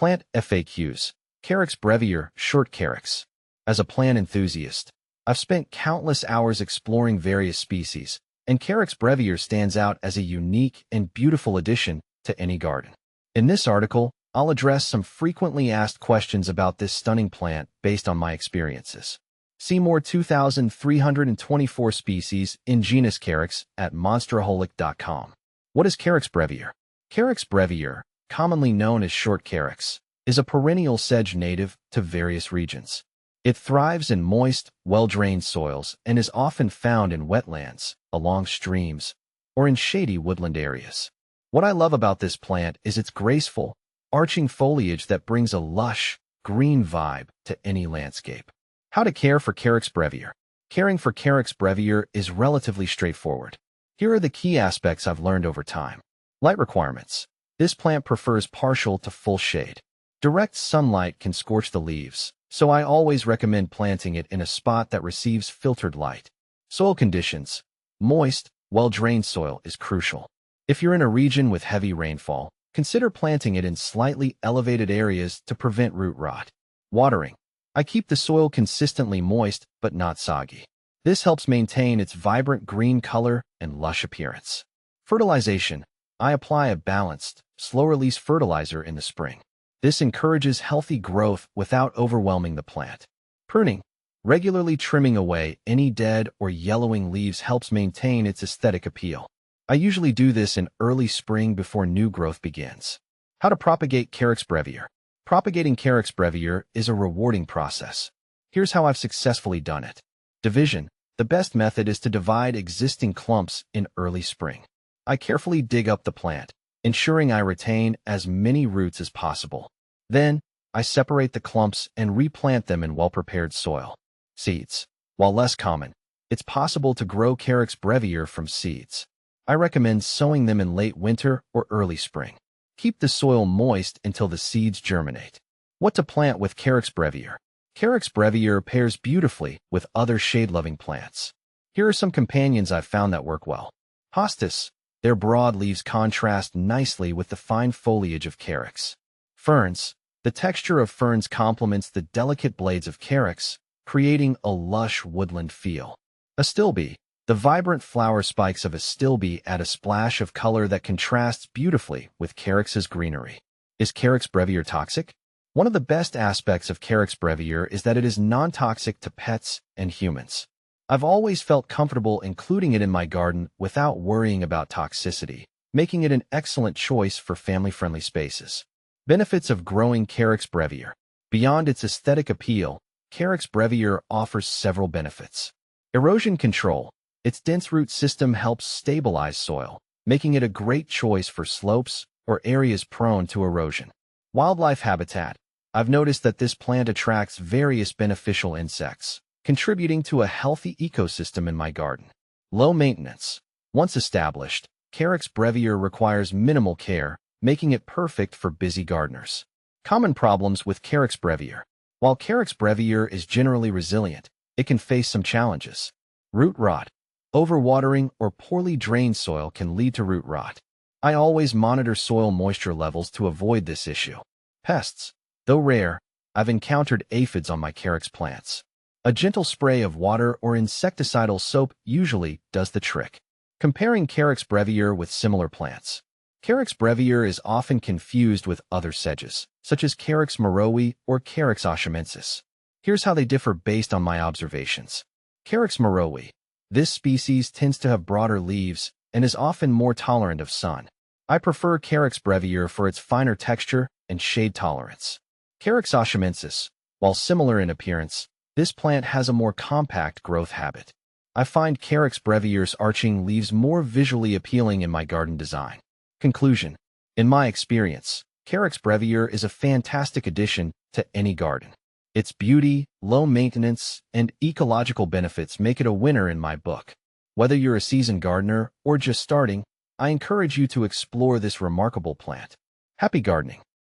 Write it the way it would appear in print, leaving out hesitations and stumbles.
Plant FAQs. Carex brevior, short Carex. As a plant enthusiast, I've spent countless hours exploring various species, and Carex brevior stands out as a unique and beautiful addition to any garden. In this article, I'll address some frequently asked questions about this stunning plant based on my experiences. See more 2,324 species in genus Carex at monsteraholic.com. What is Carex brevior? Carex brevior, commonly known as short Carex, is a perennial sedge native to various regions. It thrives in moist, well-drained soils and is often found in wetlands, along streams, or in shady woodland areas. What I love about this plant is its graceful, arching foliage that brings a lush, green vibe to any landscape. How to care for Carex brevior. Caring for Carex brevior is relatively straightforward. Here are the key aspects I've learned over time. Light requirements. This plant prefers partial to full shade. Direct sunlight can scorch the leaves, so I always recommend planting it in a spot that receives filtered light. Soil conditions. Moist, well-drained soil is crucial. If you're in a region with heavy rainfall, consider planting it in slightly elevated areas to prevent root rot. Watering. I keep the soil consistently moist but not soggy. This helps maintain its vibrant green color and lush appearance. Fertilization. I apply a balanced, slow-release fertilizer in the spring. This encourages healthy growth without overwhelming the plant. Pruning. Regularly trimming away any dead or yellowing leaves helps maintain its aesthetic appeal. I usually do this in early spring before new growth begins. How to propagate Carex brevior. Propagating Carex brevior is a rewarding process. Here's how I've successfully done it. Division. The best method is to divide existing clumps in early spring. I carefully dig up the plant, ensuring I retain as many roots as possible. Then, I separate the clumps and replant them in well-prepared soil. Seeds. While less common, it's possible to grow Carex brevior from seeds. I recommend sowing them in late winter or early spring. Keep the soil moist until the seeds germinate. What to plant with Carex brevior. Carex brevior pairs beautifully with other shade-loving plants. Here are some companions I've found that work well. Hostas. Their broad leaves contrast nicely with the fine foliage of Carex. Ferns. The texture of ferns complements the delicate blades of Carex, creating a lush woodland feel. Astilbe. The vibrant flower spikes of astilbe add a splash of color that contrasts beautifully with Carex's greenery. Is Carex brevior toxic? One of the best aspects of Carex brevior is that it is non-toxic to pets and humans. I've always felt comfortable including it in my garden without worrying about toxicity, making it an excellent choice for family-friendly spaces. Benefits of growing Carex brevior. Beyond its aesthetic appeal, Carex brevior offers several benefits. Erosion control. Its dense root system helps stabilize soil, making it a great choice for slopes or areas prone to erosion. Wildlife habitat. I've noticed that this plant attracts various beneficial insects, contributing to a healthy ecosystem in my garden. Low maintenance. Once established, Carex brevior requires minimal care, making it perfect for busy gardeners. Common problems with Carex brevior. While Carex brevior is generally resilient, it can face some challenges. Root rot. Overwatering or poorly drained soil can lead to root rot. I always monitor soil moisture levels to avoid this issue. Pests. Though rare, I've encountered aphids on my Carex plants. A gentle spray of water or insecticidal soap usually does the trick. Comparing Carex brevior with similar plants. Carex brevior is often confused with other sedges, such as Carex moroi or Carex oshimensis. Here's how they differ based on my observations. Carex moroi. This species tends to have broader leaves and is often more tolerant of sun. I prefer Carex brevior for its finer texture and shade tolerance. Carex oshimensis. While similar in appearance, this plant has a more compact growth habit. I find Carex brevior's arching leaves more visually appealing in my garden design. Conclusion. In my experience, Carex brevior is a fantastic addition to any garden. Its beauty, low maintenance, and ecological benefits make it a winner in my book. Whether you're a seasoned gardener or just starting, I encourage you to explore this remarkable plant. Happy gardening!